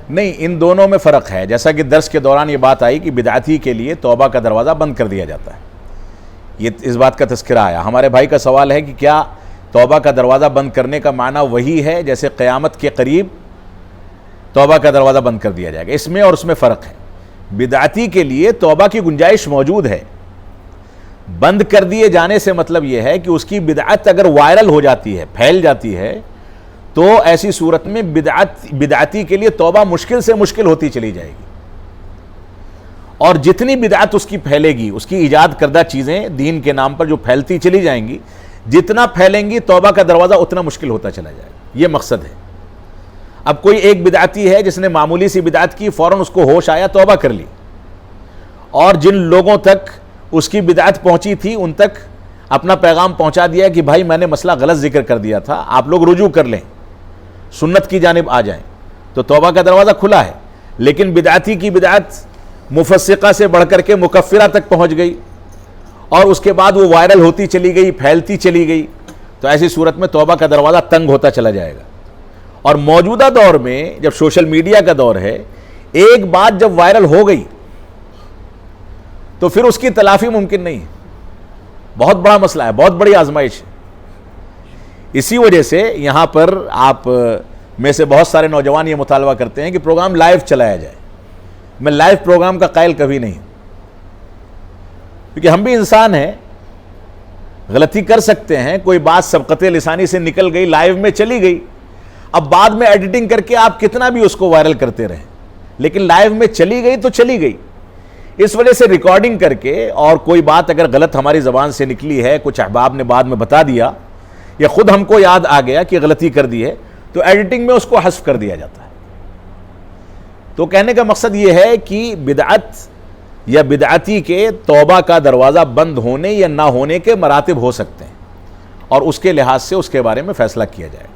نہیں، ان دونوں میں فرق ہے. جیسا کہ درس کے دوران یہ بات آئی کہ بدعتی کے لیے توبہ کا دروازہ بند کر دیا جاتا ہے، یہ اس بات کا تذکرہ آیا. ہمارے بھائی کا سوال ہے کہ کیا توبہ کا دروازہ بند کرنے کا معنی وہی ہے جیسے قیامت کے قریب توبہ کا دروازہ بند کر دیا جائے گا؟ اس میں اور اس میں فرق ہے. بدعتی کے لیے توبہ کی گنجائش موجود ہے. بند کر دیے جانے سے مطلب یہ ہے کہ اس کی بدعت اگر وائرل ہو جاتی ہے، پھیل جاتی ہے، تو ایسی صورت میں بدعتی کے لیے توبہ مشکل سے مشکل ہوتی چلی جائے گی. اور جتنی بدعت اس کی پھیلے گی، اس کی ایجاد کردہ چیزیں دین کے نام پر جو پھیلتی چلی جائیں گی، جتنا پھیلیں گی توبہ کا دروازہ اتنا مشکل ہوتا چلا جائے گا. یہ مقصد ہے. اب کوئی ایک بدعتی ہے جس نے معمولی سی بدعت کی، فوراً اس کو ہوش آیا، توبہ کر لی، اور جن لوگوں تک اس کی بدعت پہنچی تھی ان تک اپنا پیغام پہنچا دیا کہ بھائی میں نے مسئلہ غلط ذکر کر دیا تھا، آپ لوگ رجوع کر لیں، سنت کی جانب آ جائیں، تو توبہ کا دروازہ کھلا ہے. لیکن بدعتی کی بدعت مفسقہ سے بڑھ کر کے مکفرہ تک پہنچ گئی، اور اس کے بعد وہ وائرل ہوتی چلی گئی، پھیلتی چلی گئی، تو ایسی صورت میں توبہ کا دروازہ تنگ ہوتا چلا جائے گا. اور موجودہ دور میں جب سوشل میڈیا کا دور ہے، ایک بات جب وائرل ہو گئی تو پھر اس کی تلافی ممکن نہیں ہے. بہت بڑا مسئلہ ہے، بہت بڑی آزمائش ہے. اسی وجہ سے یہاں پر آپ میں سے بہت سارے نوجوان یہ مطالبہ کرتے ہیں کہ پروگرام لائیو چلایا جائے. میں لائیو پروگرام کا قائل کبھی نہیں ہوں، کیونکہ ہم بھی انسان ہیں، غلطی کر سکتے ہیں. کوئی بات سبقت لسانی سے نکل گئی، لائیو میں چلی گئی، اب بعد میں ایڈیٹنگ کر کے آپ کتنا بھی اس کو وائرل کرتے رہیں، لیکن لائیو میں چلی گئی تو چلی گئی. اس وجہ سے ریکارڈنگ کر کے، اور کوئی بات اگر غلط ہماری زبان سے نکلی ہے، کچھ احباب نے بعد میں بتا دیا، یا خود ہم کو یاد آ گیا کہ غلطی کر دی ہے، تو ایڈیٹنگ میں اس کو حذف کر دیا جاتا ہے. تو کہنے کا مقصد یہ ہے کہ بدعت یا بدعتی کے توبہ کا دروازہ بند ہونے یا نہ ہونے کے مراتب ہو سکتے ہیں، اور اس کے لحاظ سے اس کے بارے میں فیصلہ کیا جائے.